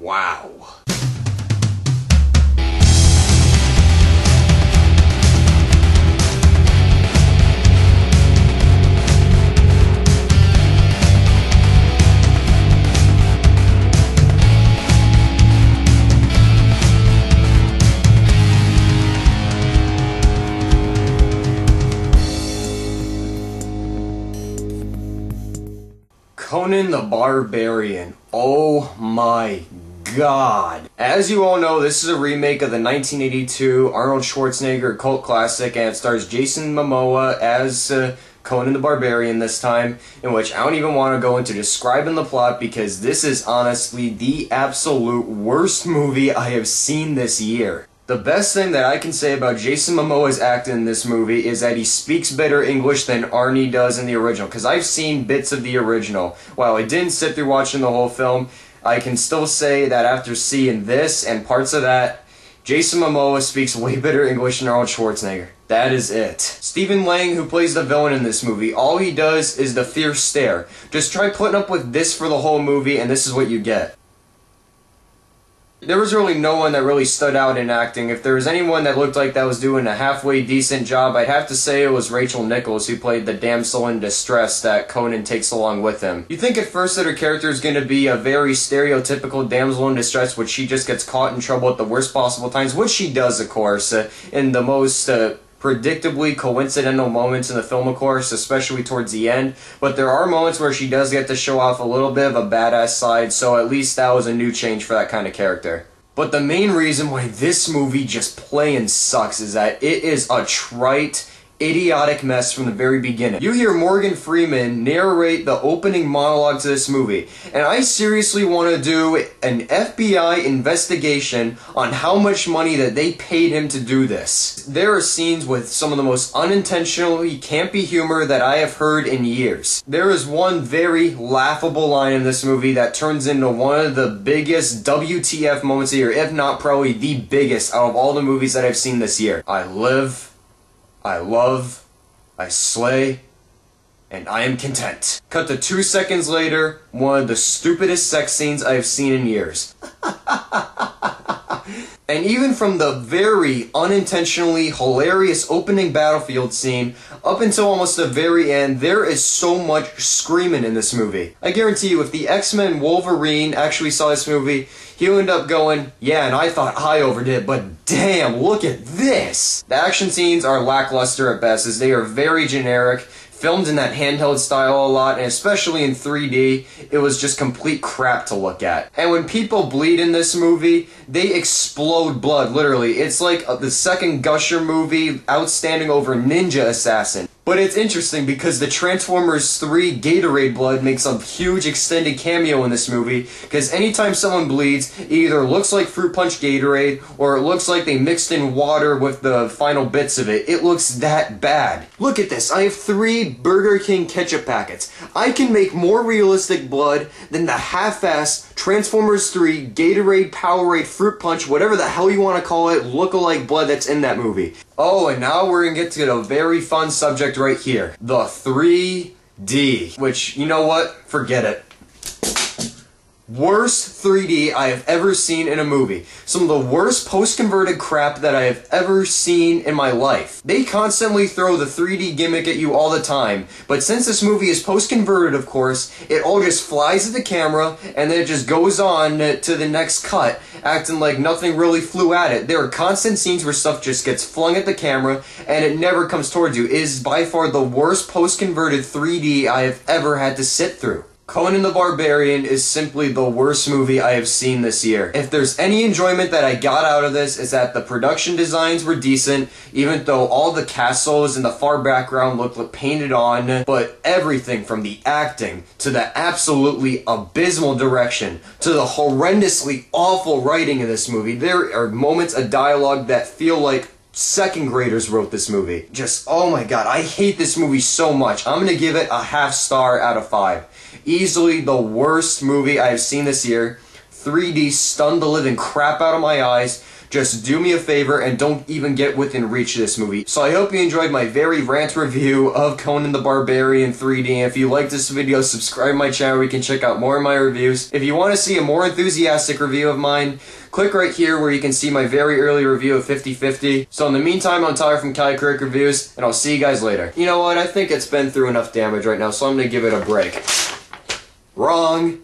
Wow. Conan the Barbarian. Oh my god. As you all know, this is a remake of the 1982 Arnold Schwarzenegger cult classic, and it stars Jason Momoa as Conan the Barbarian this time, in which I don't even want to go into describing the plot because this is honestly the absolute worst movie I have seen this year. The best thing that I can say about Jason Momoa's acting in this movie is that he speaks better English than Arnie does in the original, because I've seen bits of the original. While I didn't sit through watching the whole film, I can still say that after seeing this and parts of that, Jason Momoa speaks way better English than Arnold Schwarzenegger. That is it. Stephen Lang, who plays the villain in this movie, all he does is the fierce stare. Just try putting up with this for the whole movie and this is what you get. There was really no one that really stood out in acting. If there was anyone that looked like that was doing a halfway decent job, I'd have to say it was Rachel Nichols, who played the damsel in distress that Conan takes along with him. You think at first that her character is going to be a very stereotypical damsel in distress, which she just gets caught in trouble at the worst possible times, which she does, of course, in the most predictably coincidental moments in the film, of course, especially towards the end, but there are moments where she does get to show off a little bit of a badass side, so at least that was a new change for that kind of character. But the main reason why this movie just plain sucks is that it is a trite, idiotic mess from the very beginning. You hear Morgan Freeman narrate the opening monologue to this movie, and I seriously want to do an FBI investigation on how much money that they paid him to do this. There are scenes with some of the most unintentionally campy humor that I have heard in years. There is one very laughable line in this movie that turns into one of the biggest WTF moments of the year, if not probably the biggest out of all the movies that I've seen this year. I live, I love, I slay, and I am content. Cut to 2 seconds later, one of the stupidest sex scenes I have seen in years. And even from the very unintentionally hilarious opening battlefield scene up until almost the very end, there is so much screaming in this movie. I guarantee you, if the X-Men Wolverine actually saw this movie, he'll end up going, yeah, and I thought I overdid, but damn, look at this! The action scenes are lackluster at best, as they are very generic, filmed in that handheld style a lot, and especially in 3D, it was just complete crap to look at. And when people bleed in this movie, they explode blood, literally. It's like the second Gusher movie outstanding over Ninja Assassin. But it's interesting because the Transformers 3 Gatorade blood makes a huge extended cameo in this movie, because anytime someone bleeds, it either looks like Fruit Punch Gatorade, or it looks like they mixed in water with the final bits of it. It looks that bad. Look at this, I have 3 Burger King ketchup packets. I can make more realistic blood than the half-ass Transformers 3 Gatorade, Powerade, Fruit Punch, whatever the hell you want to call it, look-alike blood that's in that movie. Oh, and now we're gonna get to a very fun subject right here. The 3D. Which, you know what? Forget it. Worst 3D I have ever seen in a movie. Some of the worst post-converted crap that I have ever seen in my life. They constantly throw the 3D gimmick at you all the time, but since this movie is post-converted, of course, it all just flies at the camera, and then it just goes on to the next cut, acting like nothing really flew at it. There are constant scenes where stuff just gets flung at the camera, and it never comes towards you. It is by far the worst post-converted 3D I have ever had to sit through. Conan the Barbarian is simply the worst movie I have seen this year. If there's any enjoyment that I got out of this, is that the production designs were decent, even though all the castles in the far background looked painted on, but everything from the acting, to the absolutely abysmal direction, to the horrendously awful writing in this movie. There are moments of dialogue that feel like second graders wrote this movie. Just, oh my god, I hate this movie so much. I'm gonna give it a half star out of 5. Easily the worst movie I have seen this year. 3D stunned the living crap out of my eyes. just do me a favor and don't even get within reach of this movie. So I hope you enjoyed my very rant review of Conan the Barbarian 3D, and if you like this video, subscribe to my channel where you can check out more of my reviews. If you want to see a more enthusiastic review of mine, click right here where you can see my very early review of 50/50. So in the meantime, I'm Tyler from Kai Crick Reviews, and I'll see you guys later. You know what, I think it's been through enough damage right now, so I'm gonna give it a break. Wrong!